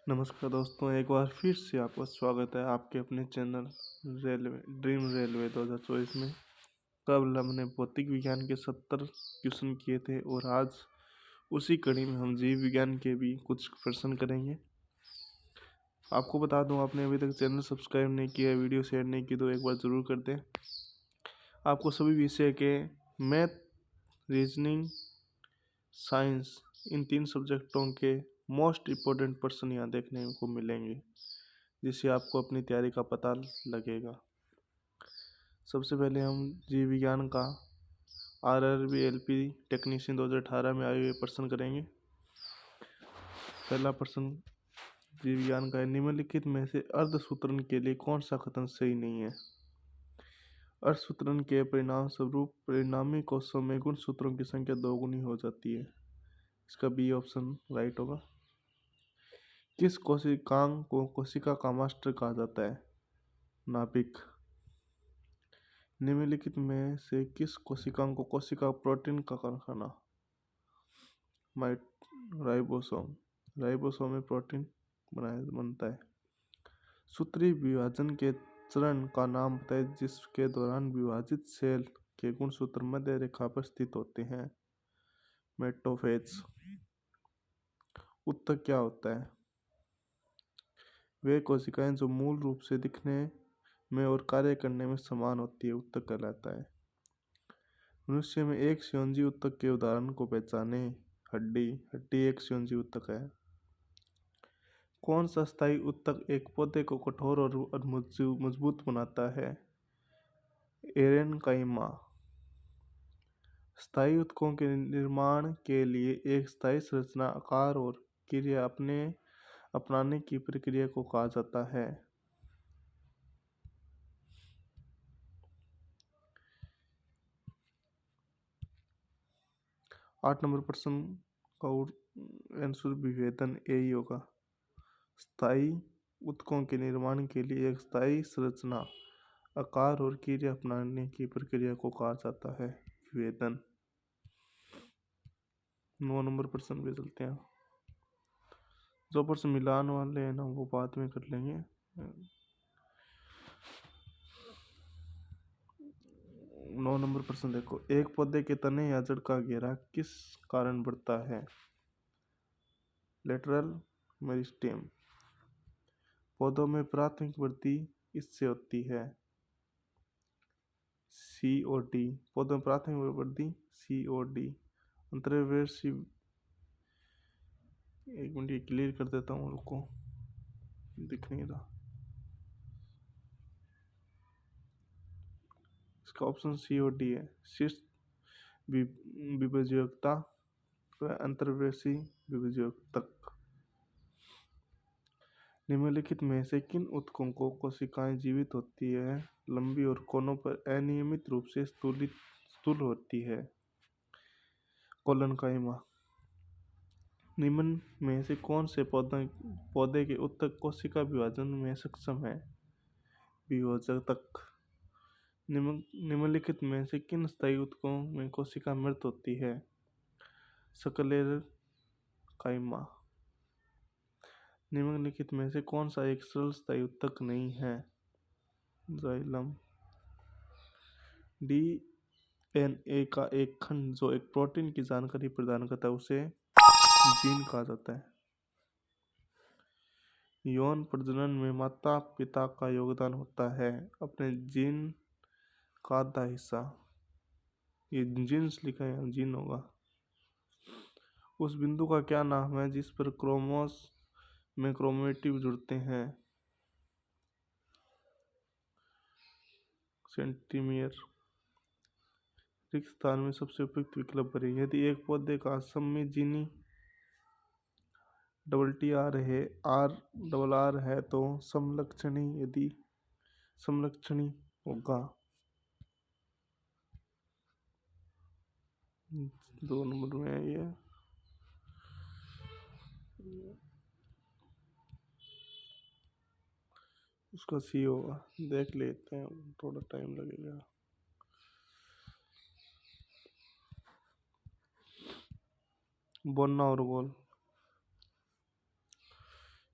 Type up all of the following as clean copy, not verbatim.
नमस्कार दोस्तों, एक बार फिर से आपका स्वागत है आपके अपने चैनल रेलवे 2024 में। कल हमने भौतिक विज्ञान के 70 क्वेश्चन किए थे और आज उसी कड़ी में हम जीव विज्ञान के भी कुछ प्रश्न करेंगे। आपको बता दूं, आपने अभी तक चैनल सब्सक्राइब नहीं किया, वीडियो शेयर नहीं की तो एक बार ज़रूर कर दें। आपको सभी विषय के मैथ, रीजनिंग, साइंस, इन 3 सब्जेक्टों के मोस्ट इम्पोर्टेंट प्रश्न यहाँ देखने को मिलेंगे, जिससे आपको अपनी तैयारी का पता लगेगा। सबसे पहले हम जीव विज्ञान का RRB LP टेक्नीशियन 2018 में आए हुए प्रश्न करेंगे। पहला प्रश्न जीव विज्ञान का है, निम्नलिखित में से अर्धसूत्रण के लिए कौन सा कथन सही नहीं है? अर्धसूत्रण के परिणाम स्वरूप परिणामी कोशों में गुणसूत्रों की संख्या 2 गुनी हो जाती है। इसका बी ऑप्शन राइट होगा। किस कोशिकांग को कोशिका का मास्टर कहा जाता है? नाभिक। निम्नलिखित में से किस कोशिकांग को कोशिका प्रोटीन का कारखाना? राइबोसोम। राइबोसोम में प्रोटीन बनता है। सूत्रीय विभाजन के चरण का नाम बताएं जिसके दौरान विभाजित सेल के गुणसूत्र मध्य रेखा पर स्थित होते हैं। मेटोफेज। उत्तक क्या होता है? वे कोशिकाएं जो मूल रूप से दिखने में और कार्य करने में समान होती है, उत्तक कहलाता है। मनुष्य में एक संयोजी उत्तक के उदाहरण को पहचाने। हड्डी। हड्डी एक संयोजी उत्तक है। कौन सा स्थायी उत्तक एक पौधे को कठोर और मजबूत बनाता है? एरेनकाइमा। स्थायी उत्तकों के निर्माण के लिए एक स्थायी संरचना, आकार और क्रिया अपनाने की प्रक्रिया को कहा जाता है। आठ नंबर प्रश्न का आंसर विभेदन यही होगा। स्थायी उत्तकों के निर्माण के लिए एक स्थायी संरचना, आकार और क्रिया अपनाने की प्रक्रिया को कहा जाता है विभेदन। 9 नंबर प्रश्न पे चलते हैं। जो प्रश्न मिलान वाले हैं ना वो बाद में कर लेंगे। 9 नंबर प्रश्न देखो, एक पौधे के तने या जड़ का घेरा किस कारण बढ़ता है? Lateral meristem. पौधों में प्राथमिक वृद्धि इससे होती है। COD। पौधों में प्राथमिक वृद्धि COD। अंतर्वेशी। एक मिनट ये क्लियर कर देता हूँ, रुको, दिख नहीं रहा। इसका ऑप्शन COD है। शीर्ष विभज्यता, अंतर्वेशी विभज्यतक। निम्नलिखित में से किन उत्तकों को कोशिकाएं जीवित होती है लंबी और कोनों पर अनियमित रूप से स्थूल होती है? कोलनकाइमा। निम्न में से कौन से पौधे के उत्तक कोशिका विभाजन में सक्षम है? विभोजक। निम्नलिखित में से किन स्थायी उत्तकों में कोशिका मृत होती है? स्क्लेरकाइमा। निम्नलिखित में से कौन सा एक सरल स्थायी उत्तक नहीं है? जाइलम। DNA का एक खंड जो एक प्रोटीन की जानकारी प्रदान करता है उसे जीन कहा जाता है। यौन प्रजनन में माता पिता का योगदान होता है। अपने जीन का आधा हिस्सा, ये जीन्स लिखा है, जीन होगा। उस बिंदु का क्या नाम है जिस पर क्रोमोस में क्रोमेटिव जुड़ते हैं? सेंटीमियर। रिक्त स्थान में सबसे उपयुक्त विकल्प करें। यदि एक पौधे का सममित जीनी TTR है, RRR है तो समलक्षणी, यदि समलक्षणी होगा। 2 नंबर में है ये। उसका C होगा। देख लेते हैं, थोड़ा टाइम लगेगा। बोन्ना और गोल।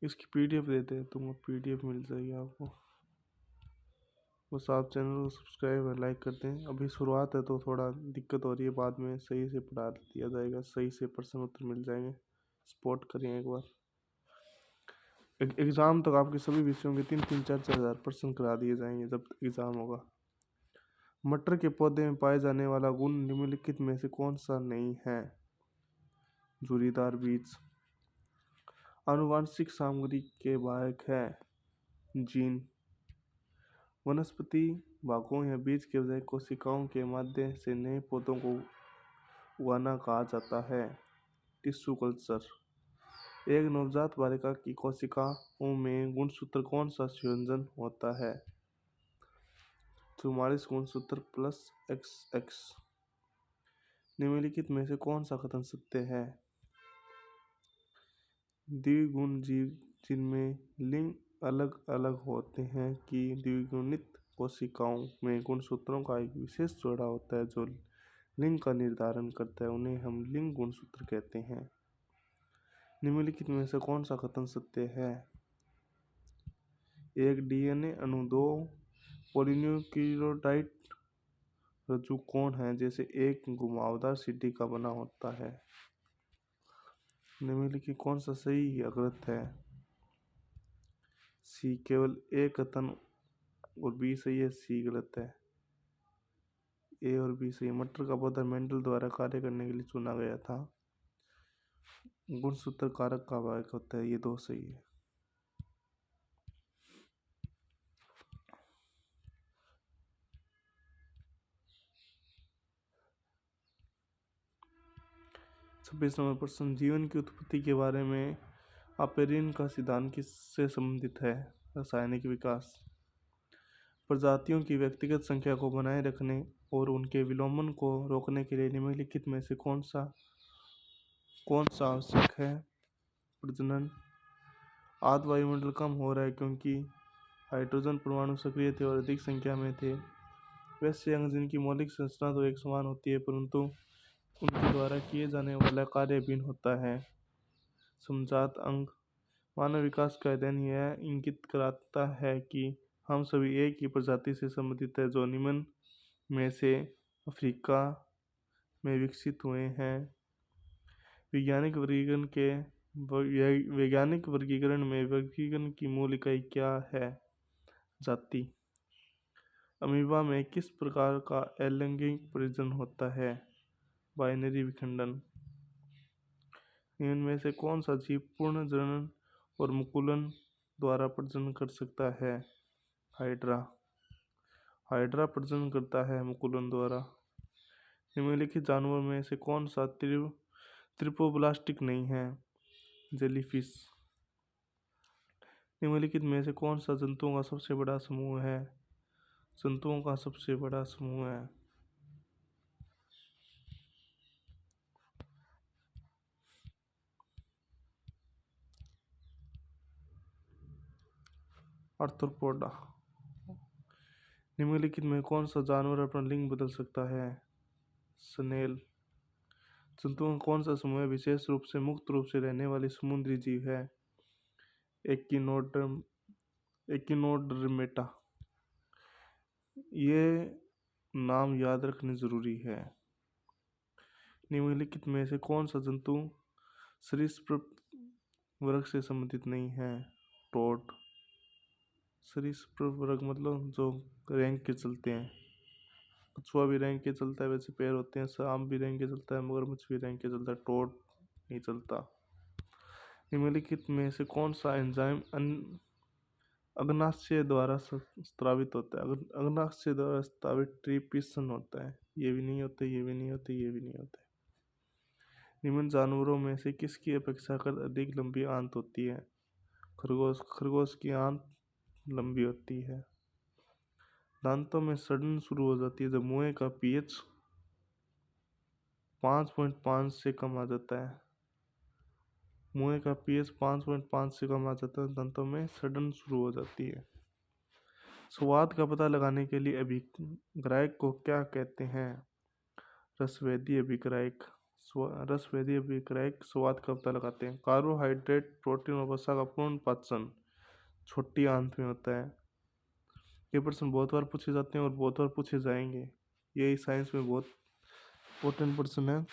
इसकी पीडीएफ देते हैं, तुमको पीडीएफ मिल जाएगी आपको। बस आप चैनल को सब्सक्राइब और लाइक करते हैं। अभी शुरुआत है तो थोड़ा दिक्कत हो रही है, बाद में सही से पढ़ा दिया जाएगा, सही से प्रश्न उत्तर मिल जाएंगे। सपोर्ट करिए एक बार। एग्ज़ाम तक आपके सभी विषयों के 3-3, 4-4 हज़ार प्रश्न करा दिए जाएंगे जब तक एग्ज़ाम होगा। मटर के पौधे में पाए जाने वाला गुण निम्नलिखित में से कौन सा नहीं है? झुर्रीदार बीज। आनुवांशिक सामग्री के वाहक है जीन। वनस्पति भागों या बीज के बजाय कोशिकाओं के माध्यम से नए पौधों को उगाना कहा जाता है टिश्यू कल्चर। एक नवजात बालिका की कोशिकाओं में गुणसूत्र कौन सा संयोजन होता है? 44 गुणसूत्र प्लस XX। निम्नलिखित में से कौन सा कथन सत्य है? द्विगुण जीव जिनमें लिंग अलग अलग होते हैं कि द्विगुणित कोशिकाओं में गुणसूत्रों का एक विशेष जोड़ा होता है जो लिंग का निर्धारण करता है, उन्हें हम लिंग गुणसूत्र कहते हैं। निम्नलिखित में से कौन सा कथन सत्य है? एक डीएनए अणु 2 पॉलीन्यूक्लियोटाइड रज्जु कोण है जैसे एक घुमावदार सीढ़ी का बना होता है। निम्नलिखित कौन सा सही या गलत है? सी केवल एक कथन और बी सही है, सी गलत है। ए और बी सही। मटर का पौधा मेंडल द्वारा कार्य करने के लिए चुना गया था। गुणसूत्र कारक का वाहक होता है, ये 2 सही है। छब्बीस नंबर प्रश्न, जीवन की उत्पत्ति के बारे में अपेरिन का सिद्धांत किससे संबंधित है? रासायनिक विकास। प्रजातियों की व्यक्तिगत संख्या को बनाए रखने और उनके विलोमन को रोकने के लिए निम्नलिखित में से कौन सा आवश्यक है? प्रजनन। आज वायुमंडल कम हो रहा है क्योंकि हाइड्रोजन परमाणु सक्रिय थे और अधिक संख्या में थे। वैसे अंग जिनकी मौलिक संरचना तो एक समान होती है परंतु उनके द्वारा किए जाने वाला कार्य भिन्न होता है। समजात अंग। मानव विकास का अध्ययन यह इंगित कराता है कि हम सभी एक ही प्रजाति से संबंधित है जो निम्न में से अफ्रीका में विकसित हुए हैं। वैज्ञानिक वर्गीकरण में वर्गीकरण की मूल इकाई क्या है? जाति। अमीबा में किस प्रकार का अलैंगिक प्रजनन होता है? बाइनरी विखंडन। इनमें से कौन सा जीव पूर्ण जनन और मुकुलन द्वारा प्रजनन कर सकता है? हाइड्रा। हाइड्रा प्रजनन करता है मुकुलन द्वारा। निम्नलिखित जानवर में से कौन सा त्रिपोब्लास्टिक नहीं है? जेलीफिश। निम्नलिखित में से कौन सा जंतुओं का सबसे बड़ा समूह है? जंतुओं का सबसे बड़ा समूह है आर्थ्रोपोडा। निम्नलिखित में कौन सा जानवर अपना लिंग बदल सकता है? स्नेल। जंतुओं का कौन सा समूह विशेष रूप से मुक्त रूप से रहने वाली समुद्री जीव है? एकिनोडर्मेटा। ये नाम याद रखने जरूरी है। निम्नलिखित में से कौन सा जंतु सरीसृप वर्ग से संबंधित नहीं है? टोड। सरीसृप वर्ग मतलब जो रैंक के चलते हैं। कछुआ भी रैंक के चलता है, वैसे पैर होते हैं। सांप भी रैंक के चलता है, मगरमच्छ भी रैंक के चलता है, टोड नहीं चलता। निम्नलिखित में से कौन सा एंजाइम अग्नाशय द्वारा स्रावित होता है? अग्नाशय द्वारा स्रावित ट्रिप्सिन होता है। ये भी नहीं होते, ये भी नहीं होते, ये भी नहीं होते। निम्न जानवरों में से किसकी अपेक्षाकृत अधिक लंबी आंत होती है? खरगोश। खरगोश की आंत लंबी होती है। दांतों में सड़न शुरू हो जाती है जब मुंह का पीएच 5.5 से कम आ जाता है। मुंह का पीएच 5.5 से कम आ जाता है, दांतों में सड़न शुरू हो जाती है। स्वाद का पता लगाने के लिए अभिग्राहक को क्या कहते हैं? रसभेदी अभिग्राहक। रस वेदी अभिक्रय स्वाद का पता लगाते हैं। कार्बोहाइड्रेट, प्रोटीन और वसा का पूर्ण पाचन छोटी आंत में होता है। ये प्रश्न बहुत बार पूछे जाते हैं और बहुत बार पूछे जाएंगे। यही साइंस में बहुत इंपॉर्टेंट प्रश्न है।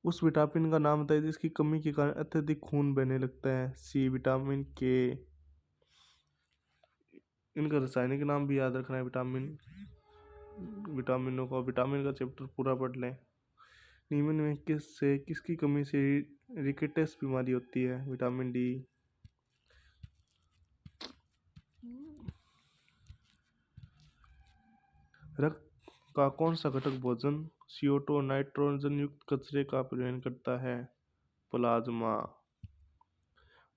उस विटामिन का नाम बताइए जिसकी कमी के कारण अत्यधिक खून बहने लगता है। सी विटामिन के। इनका रासायनिक नाम भी याद रखना है। विटामिनों का विटामिन का चैप्टर पूरा पढ़ लें। निम्न में किसकी कमी से रिकेटस बीमारी होती है। Vitamin D. रक्त का कौन सा घटक भोजन CO2 नाइट्रोजन युक्त कचरे का परिवहन करता है। प्लाज्मा।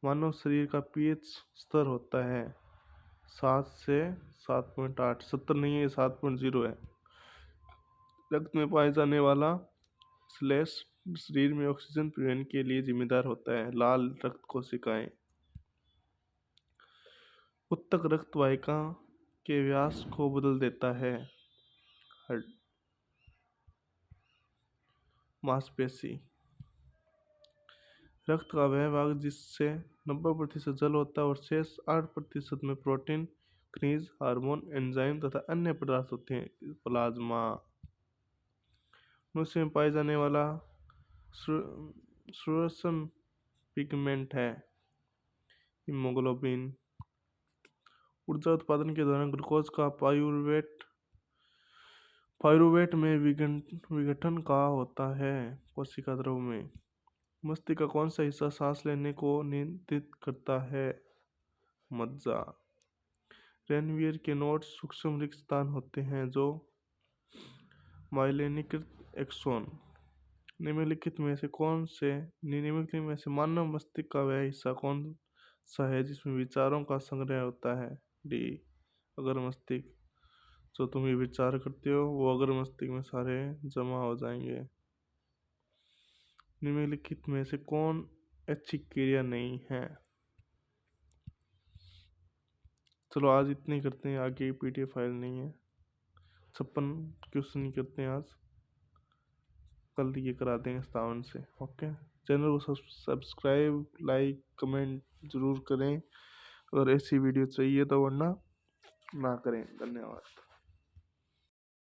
मानव शरीर का पीएच स्तर होता है 7 से 7.8। 70 नहीं है, 7.0 है। रक्त में पाए जाने वाला स्लेश शरीर में ऑक्सीजन परिवहन के लिए जिम्मेदार होता है। लाल रक्त कोशिकाएं। उत्तक रक्त वाहिका के व्यास को बदल देता है। मांसपेशी। रक्त का वह भाग जिससे 90% जल होता है और शेष 8% में प्रोटीन, खनिज, हार्मोन, एंजाइम तथा अन्य पदार्थ होते हैं। प्लाज्मा। मनुष्य में पाए जाने वाला फ्लोरोसेंट पिगमेंट है हीमोग्लोबिन। ऊर्जा उत्पादन के दौरान ग्लूकोज का पाइरूवेट में विघटन का होता है कोशिका द्रव में। मस्तिष्क का कौन सा हिस्सा सांस लेने को नियंत्रित करता है। मज्जा। रेनवियर के नोड्स सूक्ष्म रिक्त स्थान होते हैं जो माइलिनीकृत एक्सोन। निम्नलिखित में से मानव मस्तिष्क का वह हिस्सा कौन सा है जिसमें विचारों का संग्रह होता है। डी अगर मस्तिष्क। जो तुम ये विचार करते हो वो अगर मस्तिष्क में सारे जमा हो जाएंगे। निम्नलिखित में से कौन ऐच्छिक क्रिया नहीं है। चलो आज इतने करते हैं, आगे PDF फाइल नहीं है। 56 क्वेश्चन ही करते हैं आज, कल ये करा देंगे 57 से। ओके, चैनल को सब्सक्राइब, लाइक, कमेंट जरूर करें। अगर ऐसी वीडियो चाहिए तो वरना ना करें। धन्यवाद।